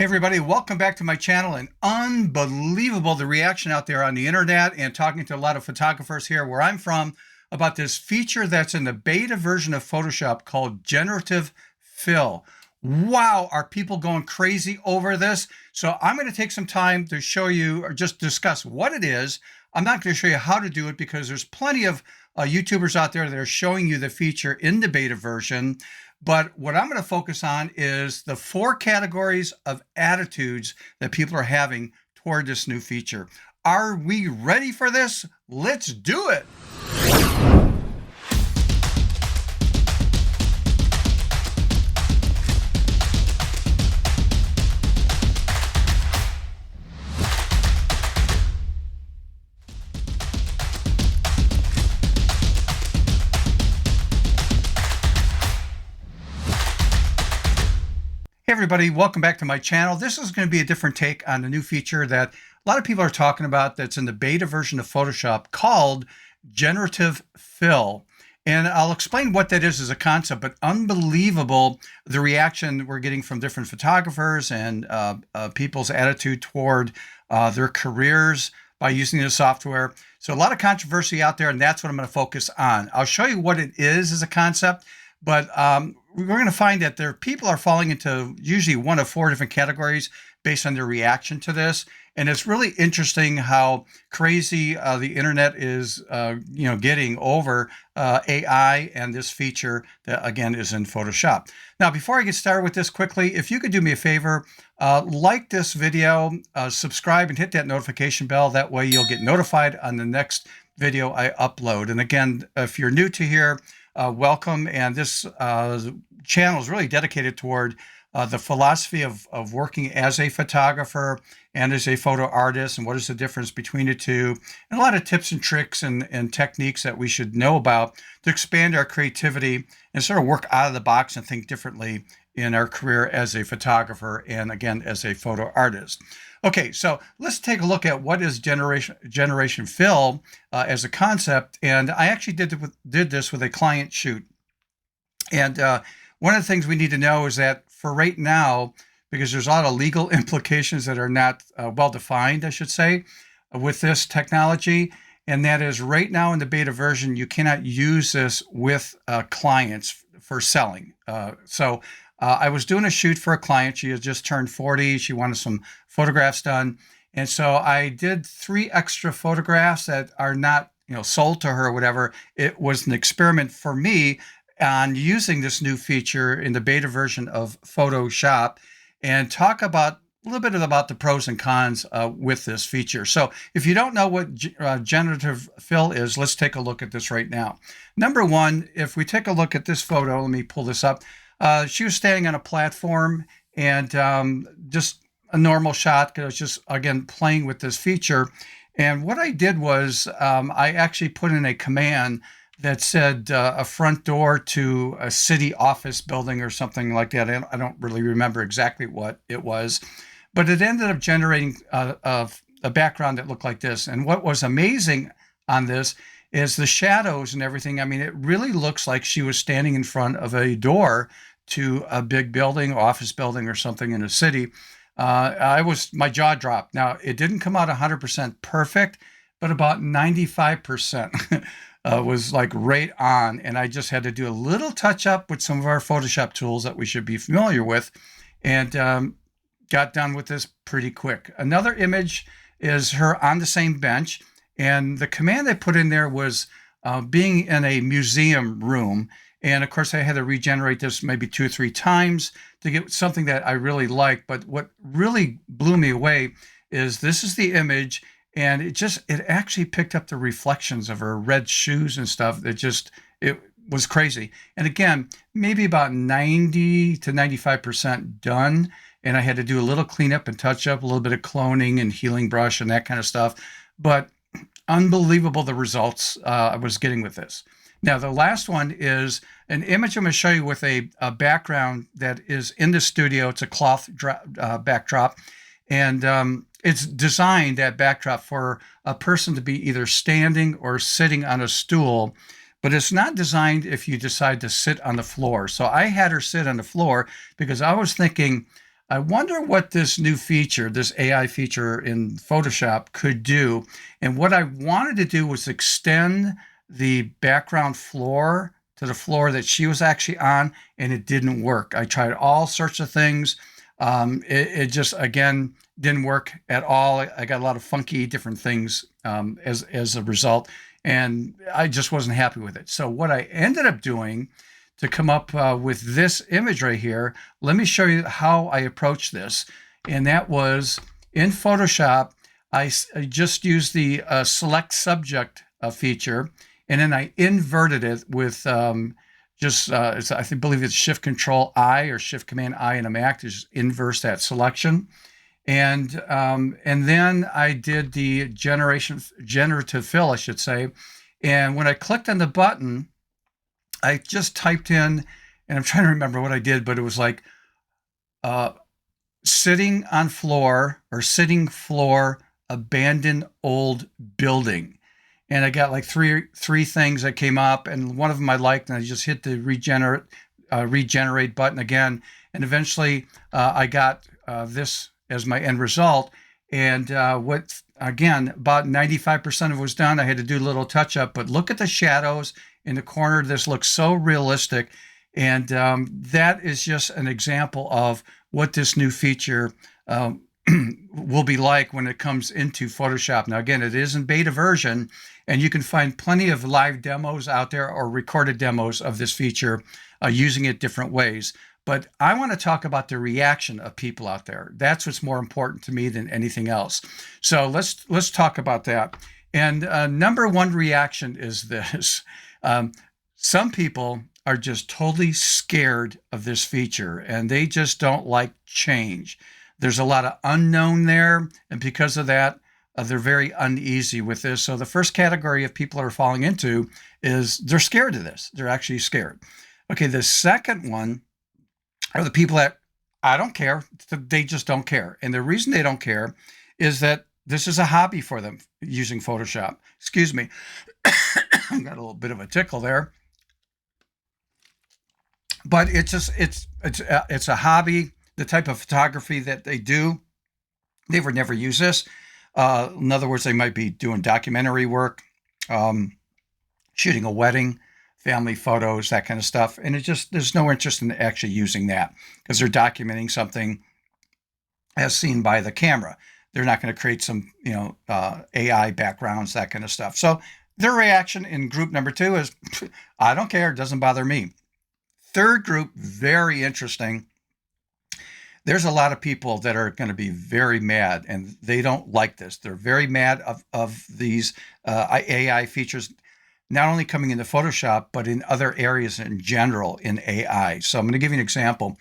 Hey everybody, welcome back to my channel. And unbelievable the reaction out there on the internet and talking to a lot of photographers here where I'm from about this feature that's in the beta version of Photoshop called Generative Fill. Wow, are people going crazy over this? So I'm going to take some time to show you or just discuss what it is. I'm not going to show you how to do it because there's plenty of YouTubers out there that are showing you the feature in the beta version. But what I'm going to focus on is the 4 categories of attitudes that people are having toward this new feature. Are we ready for this? Let's do it. Hey everybody, welcome back to my channel. This is going to be a different take on a new feature that a lot of people are talking about that's in the beta version of Photoshop called Generative Fill. And I'll explain what that is as a concept, but unbelievable the reaction we're getting from different photographers and people's attitude toward their careers by using the software. So a lot of controversy out there, and that's what I'm going to focus on. I'll show you what it is as a concept, but we're going to find that people are falling into usually one of 4 different categories based on their reaction to this. And it's really interesting how crazy the internet is, getting over AI and this feature that, again, is in Photoshop. Now, before I get started with this quickly, if you could do me a favor, like this video, subscribe and hit that notification bell. That way you'll get notified on the next video I upload. And again, if you're new to here, welcome. And this channel is really dedicated toward the philosophy of working as a photographer and as a photo artist, and what is the difference between the two, and a lot of tips and tricks and techniques that we should know about to expand our creativity and sort of work out of the box and think differently in our career as a photographer and, again, as a photo artist. Okay, so let's take a look at what is Generation Fill as a concept. And I actually did this with a client shoot. And one of the things we need to know is that for right now, because there's a lot of legal implications that are not well defined, I should say, with this technology. And that is right now in the beta version, you cannot use this with clients for selling. I was doing a shoot for a client. She had just turned 40. She wanted some photographs done. And so I did 3 extra photographs that are not, sold to her or whatever. It was an experiment for me on using this new feature in the beta version of Photoshop, and talk about a little bit about the pros and cons with this feature. So if you don't know what Generative Fill is, let's take a look at this right now. Number one, if we take a look at this photo, let me pull this up. She was standing on a platform, and just a normal shot. I was just, again, playing with this feature. And what I did was I actually put in a command that said a front door to a city office building or something like that. I don't really remember exactly what it was, but it ended up generating a background that looked like this. And what was amazing on this is the shadows and everything. I mean, it really looks like she was standing in front of a door to a big building, office building or something in a city. My jaw dropped. Now, it didn't come out 100% perfect, but about 95%. Was like right on, and I just had to do a little touch up with some of our Photoshop tools that we should be familiar with, and got done with this pretty quick. Another image is her on the same bench, and the command I put in there was being in a museum room. And of course, I had to regenerate this maybe 2 or 3 times to get something that I really liked. But what really blew me away is this is the image. And it actually picked up the reflections of her red shoes and stuff. It was crazy. And again, maybe about 90 to 95% done. And I had to do a little cleanup and touch up, a little bit of cloning and healing brush and that kind of stuff. But unbelievable the results I was getting with this. Now, the last one is an image I'm going to show you with a background that is in the studio. It's a cloth backdrop. And it's designed, that backdrop, for a person to be either standing or sitting on a stool, but it's not designed if you decide to sit on the floor. So I had her sit on the floor because I was thinking I wonder what this new feature, this AI feature in Photoshop could do. And what I wanted to do was extend the background floor to the floor that she was actually on, and it didn't work. I tried all sorts of things. It just, again, didn't work at all. I got a lot of funky different things as a result, and I just wasn't happy with it. So what I ended up doing to come up with this image right here, let me show you how I approached this. And that was in Photoshop, I just used the select subject feature, and then I inverted it with believe it's Shift Control I or Shift Command I in a Mac to just inverse that selection. And then I did the generative fill, I should say. And when I clicked on the button, I just typed in, and I'm trying to remember what I did, but it was like sitting on floor or sitting floor, abandoned old building. And I got like three things that came up, and one of them I liked, and I just hit the regenerate button again, and eventually I got this as my end result. And what again, about 95% of it was done. I had to do a little touch up, but look at the shadows in the corner. This looks so realistic, and that is just an example of what this new feature will be like when it comes into Photoshop. Now, again, it is in beta version, and you can find plenty of live demos out there or recorded demos of this feature using it different ways. But I want to talk about the reaction of people out there. That's what's more important to me than anything else. So let's talk about that. And number one reaction is this. Some people are just totally scared of this feature, and they just don't like change. There's a lot of unknown there, and because of that, they're very uneasy with this. So the first category of people are falling into is they're scared of this. They're actually scared. Okay, the second one are the people that I don't care. They just don't care. And the reason they don't care is that this is a hobby for them using Photoshop. Excuse me. I got a little bit of a tickle there. But it's a hobby, the type of photography that they do. They would never use this. In other words, they might be doing documentary work, shooting a wedding, family photos, that kind of stuff. And there's no interest in actually using that because they're documenting something as seen by the camera. They're not going to create some, AI backgrounds, that kind of stuff. So their reaction in group number two is, I don't care. It doesn't bother me. Third group, very interesting. There's a lot of people that are going to be very mad, and they don't like this. They're very mad of these AI features, not only coming into Photoshop, but in other areas in general in AI. So I'm going to give you an example.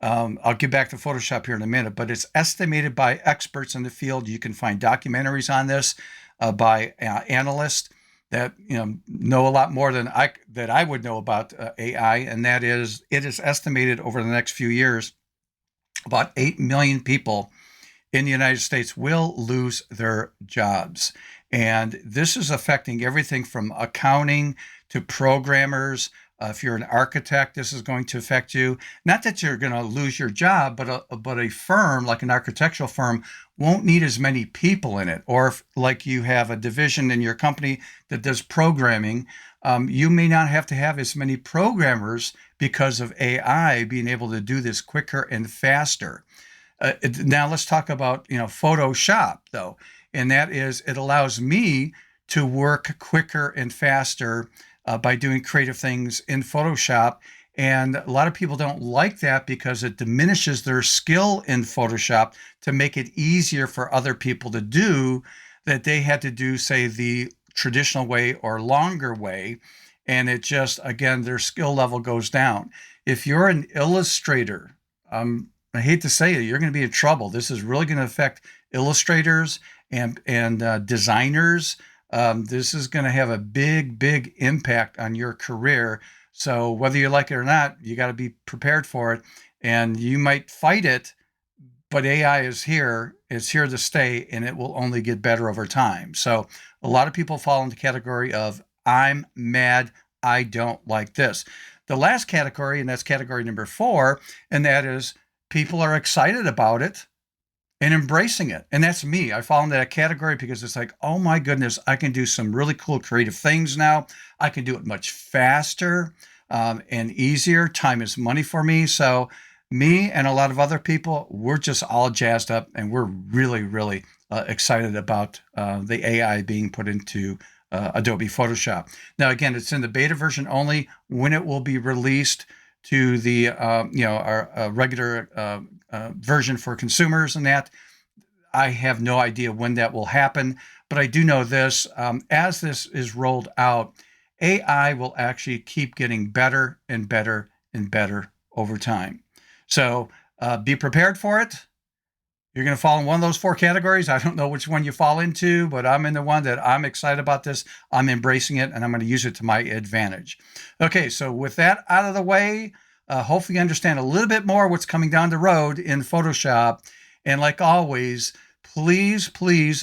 I'll get back to Photoshop here in a minute, but it's estimated by experts in the field. You can find documentaries on this by analysts that know a lot more than I would know about AI, and that is, it is estimated over the next few years, about 8 million people in the United States will lose their jobs. And this is affecting everything from accounting to programmers. If you're an architect, this is going to affect you. Not that you're going to lose your job, but a firm like an architectural firm won't need as many people in it. Or if, like, you have a division in your company that does programming, you may not have to have as many programmers because of AI being able to do this quicker and faster. Now let's talk about Photoshop, though, and that is, it allows me to work quicker and faster by doing creative things in Photoshop. And a lot of people don't like that because it diminishes their skill in Photoshop to make it easier for other people to do that they had to do, say, the traditional way or longer way. And it just, again, their skill level goes down. If you're an illustrator, I hate to say it, you're going to be in trouble. This is really going to affect illustrators and designers. This is going to have a big impact on your career. So whether you like it or not, you got to be prepared for it. And you might fight it, but AI is here. It's here to stay, and it will only get better over time. So a lot of people fall into the category of, I'm mad, I don't like this. The last category, and that's category number 4, and that is, people are excited about it and embracing it. And that's me. I fall into that category because it's like, oh my goodness, I can do some really cool creative things now. I can do it much faster and easier. Time is money for me. So me and a lot of other people, we're just all jazzed up, and we're really, really excited about the AI being put into Adobe Photoshop. Now, again, it's in the beta version only. When it will be released to the our regular version for consumers and that, I have no idea when that will happen. But I do know this: as this is rolled out, AI will actually keep getting better and better and better over time. So be prepared for it. You're going to fall in one of those four categories. I don't know which one you fall into, but I'm in the one that I'm excited about this. I'm embracing it, and I'm going to use it to my advantage. Okay, so with that out of the way, hopefully you understand a little bit more what's coming down the road in Photoshop. And like always, please,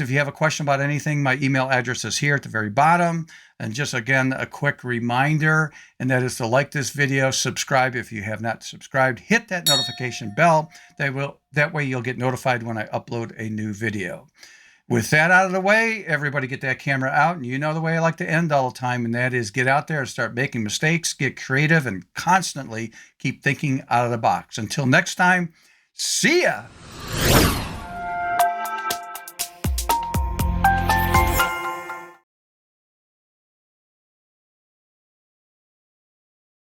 if you have a question about anything, my email address is here at the very bottom. And just again, a quick reminder, and that is to like this video, subscribe if you have not subscribed, hit that notification bell. That way you'll get notified when I upload a new video. With that out of the way, everybody get that camera out. And you know the way I like to end all the time, and that is get out there and start making mistakes, get creative, and constantly keep thinking out of the box. Until next time, see ya.